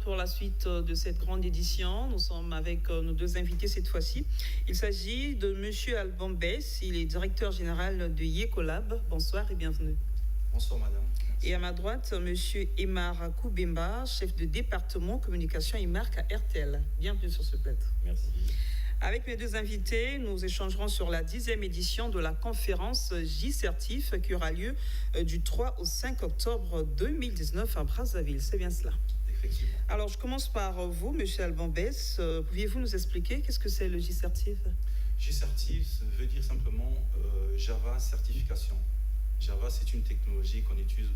pour la suite de cette grande édition. Nous sommes avec nos deux invités cette fois-ci. Il s'agit de M. Alban Bess, il est directeur général de Yecolab. Bonsoir et bienvenue. Bonsoir madame. Et à ma droite, M. Emar Koubemba, chef de département communication et marque à RTL. Bienvenue sur ce plateau. Merci. Avec mes deux invités, nous échangerons sur la 10e édition de la conférence J-Certif qui aura lieu du 3 au 5 octobre 2019 à Brazzaville. C'est bien cela? Effectivement. Alors, je commence par vous, M. Alban Bess. Pouviez-vous nous expliquer qu'est-ce que c'est le J-Certif? J-Certif veut dire simplement Java certification. Java, c'est une technologie qu'on utilise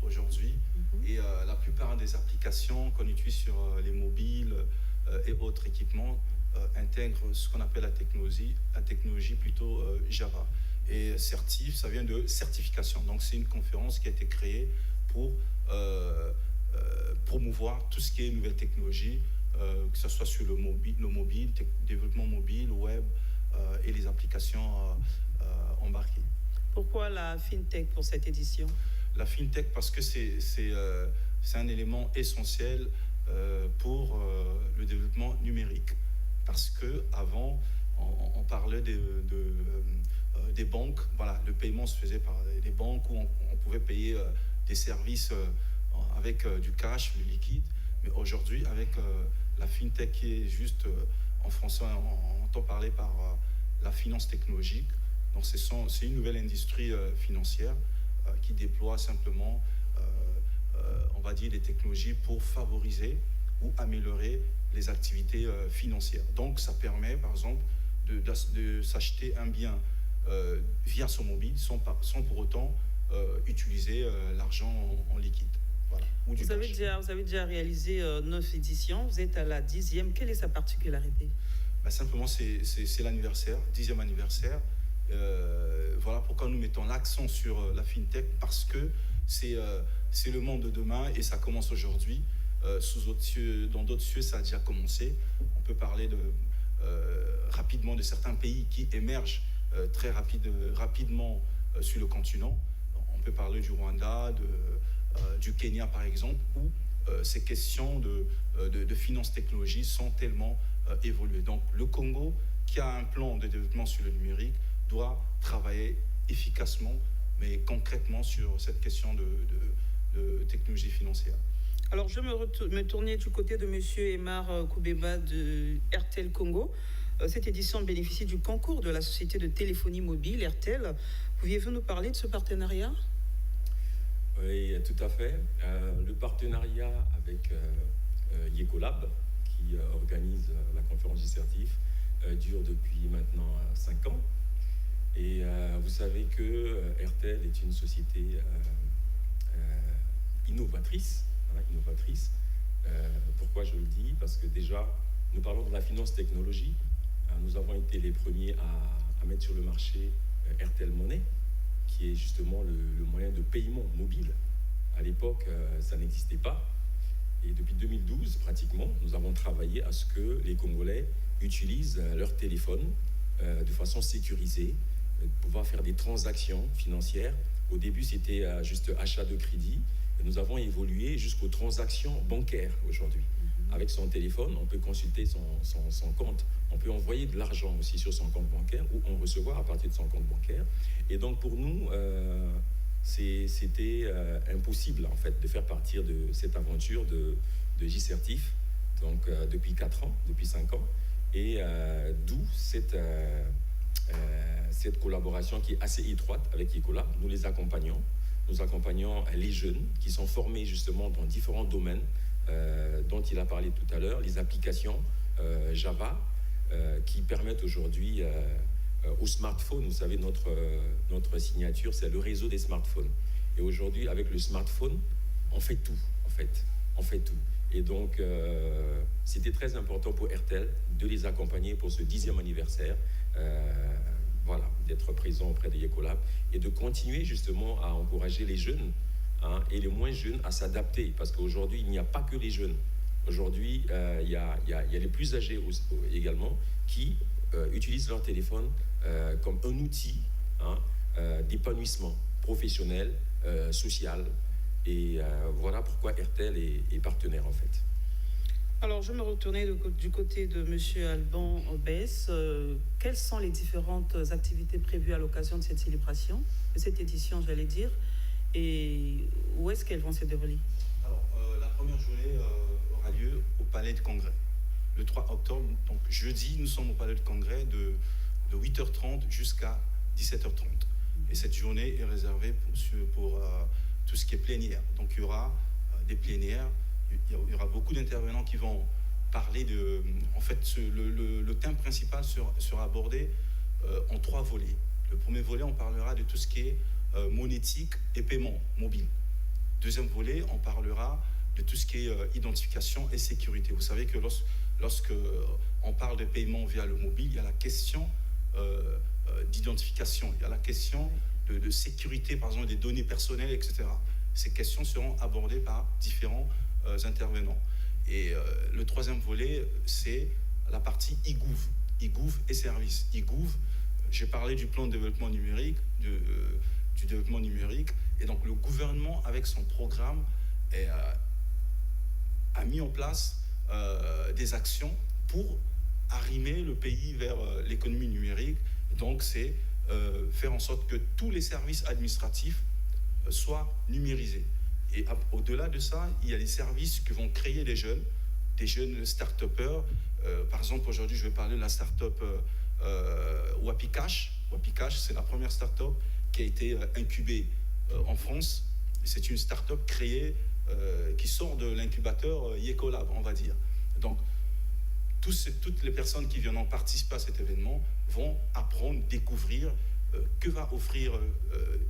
aujourd'hui et la plupart des applications qu'on utilise sur les mobiles et autres équipements intègrent ce qu'on appelle la technologie plutôt Java. Et certif, ça vient de certification. Donc c'est une conférence qui a été créée pour promouvoir tout ce qui est nouvelle technologie, que ce soit sur le mobile, développement mobile, web et les applications embarquées. Pourquoi la FinTech pour cette édition? La FinTech parce que c'est un élément essentiel pour le développement numérique. Parce qu'avant, on parlait des banques. Voilà, le paiement se faisait par des banques où on pouvait payer des services avec du cash, du liquide. Mais aujourd'hui, avec la FinTech qui est juste, en français, on entend parler par la finance technologique. Donc c'est une nouvelle industrie financière qui déploie simplement, on va dire, des technologies pour favoriser ou améliorer les activités financières. Donc ça permet par exemple de s'acheter un bien via son mobile sans pour autant utiliser l'argent en liquide. Voilà, ou vous avez déjà réalisé 9 éditions, vous êtes à la 10e. Quelle est sa particularité? Simplement c'est l'anniversaire, 10e anniversaire. Voilà pourquoi nous mettons l'accent sur la FinTech, parce que c'est le monde de demain et ça commence aujourd'hui. Dans d'autres cieux, ça a déjà commencé. On peut parler rapidement de certains pays qui émergent très rapidement sur le continent. On peut parler du Rwanda, du Kenya par exemple, où ces questions de finances technologie sont tellement évoluées. Donc le Congo, qui a un plan de développement sur le numérique, doit travailler efficacement, mais concrètement sur cette question de technologie financière. Alors, je me tournais du côté de M. Emar Koubemba de RTL Congo. Cette édition bénéficie du concours de la société de téléphonie mobile RTL. Pouviez-vous nous parler de ce partenariat? Oui, tout à fait. Le partenariat avec Yecolab, qui organise la conférence J-Certif, dure depuis maintenant 5 ans. Et vous savez que RTL est une société innovatrice. Pourquoi je le dis? Parce que déjà, nous parlons de la finance technologie. Nous avons été les premiers à mettre sur le marché RTL Money, qui est justement le moyen de paiement mobile. À l'époque, ça n'existait pas. Et depuis 2012, pratiquement, nous avons travaillé à ce que les Congolais utilisent leur téléphone de façon sécurisée, pouvoir faire des transactions financières. Au début, c'était juste achat de crédit. Et nous avons évolué jusqu'aux transactions bancaires aujourd'hui. Avec son téléphone, on peut consulter son compte. On peut envoyer de l'argent aussi sur son compte bancaire ou en recevoir à partir de son compte bancaire. Et donc pour nous, c'était impossible en fait de faire partir de cette aventure de J-Certif, donc depuis 4 ans, depuis 5 ans. Et d'où cette collaboration qui est assez étroite avec Yecolab. Nous les accompagnons. Nous accompagnons les jeunes qui sont formés justement dans différents domaines dont il a parlé tout à l'heure, les applications Java qui permettent aujourd'hui au smartphone, vous savez, notre signature, c'est le réseau des smartphones. Et aujourd'hui, avec le smartphone, on fait tout, en fait. On fait tout. Et donc, c'était très important pour RTL de les accompagner pour ce 10e anniversaire. Voilà, d'être présent auprès de Yecolab et de continuer justement à encourager les jeunes et les moins jeunes à s'adapter, parce qu'aujourd'hui, il n'y a pas que les jeunes. Aujourd'hui, il y a les plus âgés également qui utilisent leur téléphone comme un outil d'épanouissement professionnel, social. Et voilà pourquoi RTL est partenaire en fait. Alors, je me retournais du côté de M. Alban Obès. Quelles sont les différentes activités prévues à l'occasion de cette célébration, de cette édition, j'allais dire, et où est-ce qu'elles vont se dérouler? Alors, la première journée aura lieu au Palais de Congrès, le 3 octobre. Donc, jeudi, nous sommes au Palais de Congrès de 8h30 jusqu'à 17h30. Et cette journée est réservée pour tout ce qui est plénière. Donc, il y aura des plénières. Il y aura beaucoup d'intervenants qui vont parler de... En fait, le thème principal sera abordé en 3 volets. Le premier volet, on parlera de tout ce qui est monétique et paiement mobile. Deuxième volet, on parlera de tout ce qui est identification et sécurité. Vous savez que lorsque on parle de paiement via le mobile, il y a la question d'identification, il y a la question de sécurité, par exemple, des données personnelles, etc. Ces questions seront abordées par différents intervenants. Et le troisième volet, c'est la partie e-gouv et services. e-gouv, j'ai parlé du plan de développement numérique, du développement numérique, et donc le gouvernement, avec son programme, a mis en place des actions pour arrimer le pays vers l'économie numérique. Donc c'est faire en sorte que tous les services administratifs soient numérisés. Et au-delà de ça, il y a des services que vont créer des jeunes start-upers. Par exemple, aujourd'hui, je vais parler de la start-up Wapicash. Wapicash, c'est la première start-up qui a été incubée en France. C'est une start-up créée qui sort de l'incubateur Ecolab, on va dire. Donc, toutes les personnes qui viennent en participer à cet événement vont apprendre, découvrir que va offrir,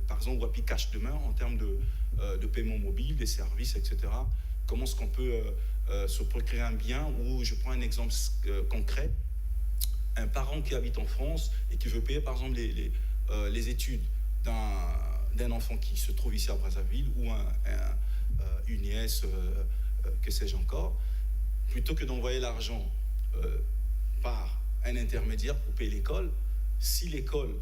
par exemple, Wapicash demain en termes de paiement mobile, des services, etc. Comment est-ce qu'on peut se procurer un bien? Ou je prends un exemple concret, un parent qui habite en France et qui veut payer, par exemple, les études d'un enfant qui se trouve ici à Brazzaville ou une nièce, que sais-je encore, plutôt que d'envoyer l'argent par un intermédiaire pour payer l'école, si l'école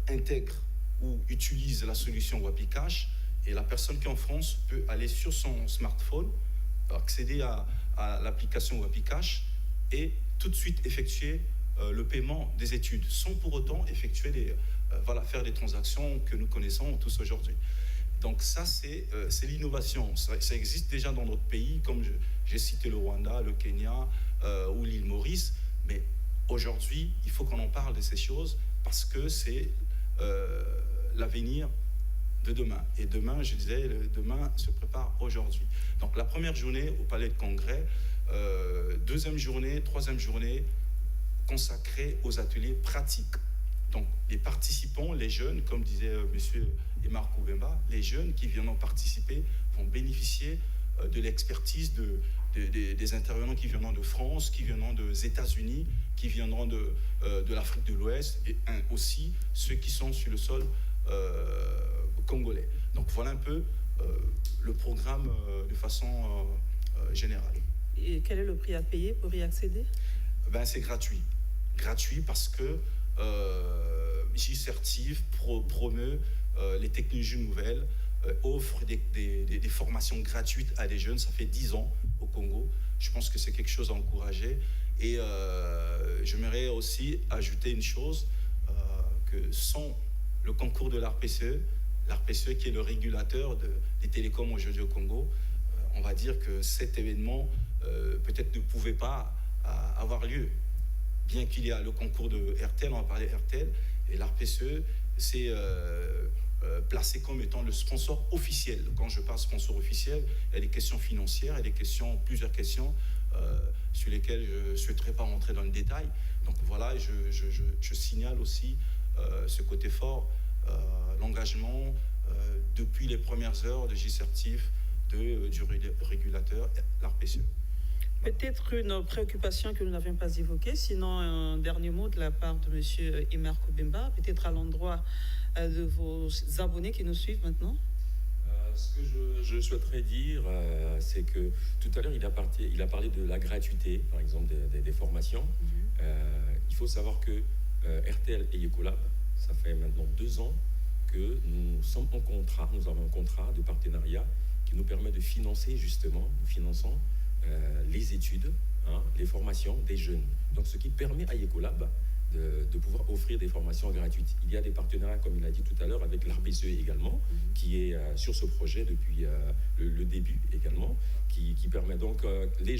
intègre ou utilise la solution Wapicash, et la personne qui est en France peut aller sur son smartphone, accéder à l'application Wapicash et tout de suite effectuer le paiement des études, sans pour autant effectuer faire des transactions que nous connaissons tous aujourd'hui. Donc ça, c'est l'innovation. Ça existe déjà dans d'autres pays, comme j'ai cité le Rwanda, le Kenya ou l'île Maurice, mais aujourd'hui, il faut qu'on en parle de ces choses parce que c'est l'avenir de demain. Et demain, je disais, demain se prépare aujourd'hui. Donc la première journée au Palais de Congrès, deuxième journée, troisième journée consacrée aux ateliers pratiques. Donc les participants, les jeunes, comme disait monsieur Emar Koubemba, les jeunes qui viennent en participer vont bénéficier de l'expertise des intervenants qui viendront de France, qui viendront des États-Unis, qui viendront de l'Afrique de l'Ouest, et aussi ceux qui sont sur le sol congolais. Donc voilà un peu le programme de façon générale. Et quel est le prix à payer pour y accéder? C'est gratuit. Gratuit parce que J-Certif promeut les technologies nouvelles, offre des formations gratuites à des jeunes. Ça fait 10 ans au Congo. Je pense que c'est quelque chose à encourager. Et j'aimerais aussi ajouter une chose, que sans le concours de l'ARPCE qui est le régulateur des télécoms aujourd'hui au Congo, on va dire que cet événement peut-être ne pouvait pas avoir lieu. Bien qu'il y a le concours de RTL, on va parler RTL, et l'ARPCE s'est placé comme étant le sponsor officiel. Quand je parle sponsor officiel, il y a des questions financières, il y a plusieurs questions sur lesquelles je ne souhaiterais pas rentrer dans le détail. Donc voilà, je signale aussi ce côté fort, l'engagement depuis les premières heures de J-Certif du régulateur, l'ARPCE. Peut-être une préoccupation que nous n'avions pas évoquée, sinon un dernier mot de la part de M. Emar Koubemba, peut-être à l'endroit de vos abonnés qui nous suivent maintenant. Ce que je souhaiterais dire, c'est que tout à l'heure, il a parlé de la gratuité, par exemple, des formations. Il faut savoir que RTL et Ecolab, ça fait maintenant 2 ans que nous sommes en contrat, nous avons un contrat de partenariat qui nous permet de financer, justement, nous finançons les études, les formations des jeunes. Donc, ce qui permet à Ecolab de pouvoir offrir des formations gratuites. Il y a des partenariats, comme il a dit tout à l'heure, avec l'ARBCE également, qui est sur ce projet depuis le début également, qui permet donc que les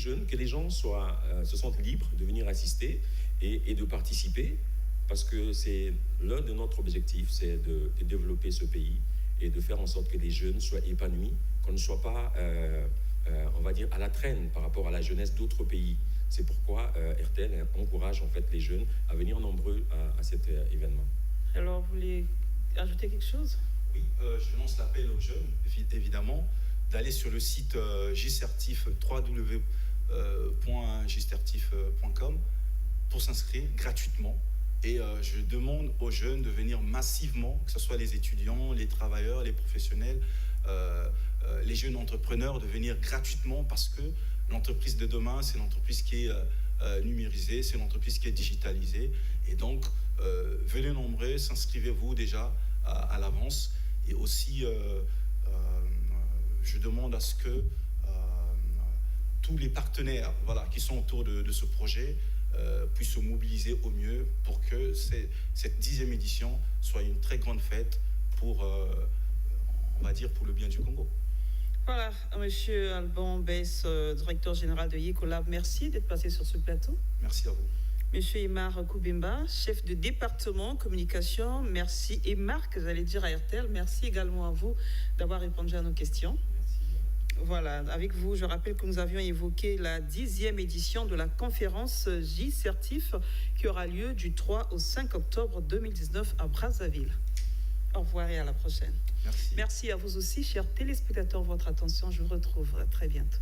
gens se sentent libres de venir assister et de participer, parce que c'est l'un de notre objectif, c'est de développer ce pays et de faire en sorte que les jeunes soient épanouis, qu'on ne soit pas, on va dire, à la traîne par rapport à la jeunesse d'autres pays. C'est pourquoi RTL encourage en fait les jeunes à venir nombreux à cet événement. Alors, vous voulez ajouter quelque chose? Oui, je lance l'appel aux jeunes, évidemment, d'aller sur le site JCertif, www.jcertif.com, pour s'inscrire gratuitement. Et je demande aux jeunes de venir massivement, que ce soit les étudiants, les travailleurs, les professionnels, les jeunes entrepreneurs, de venir gratuitement, parce que l'entreprise de demain, c'est l'entreprise qui est numérisée, c'est l'entreprise qui est digitalisée. Et donc, venez nombreux, s'inscrivez-vous déjà à l'avance. Et aussi, je demande à ce que tous les partenaires qui sont autour de ce projet puissent se mobiliser au mieux pour que cette 10e édition soit une très grande fête pour, on va dire, pour le bien du Congo. Voilà, Monsieur Alban Bess, directeur général de Ecolab, merci d'être passé sur ce plateau. Merci à vous. Monsieur Aymar Koubemba, chef de département communication, merci. Et Marc, j'allais dire à RTL, merci également à vous d'avoir répondu à nos questions. Voilà, avec vous, je rappelle que nous avions évoqué la 10e édition de la conférence JCertif qui aura lieu du 3 au 5 octobre 2019 à Brazzaville. Au revoir et à la prochaine. Merci. Merci à vous aussi, chers téléspectateurs, votre attention. Je vous retrouve très bientôt.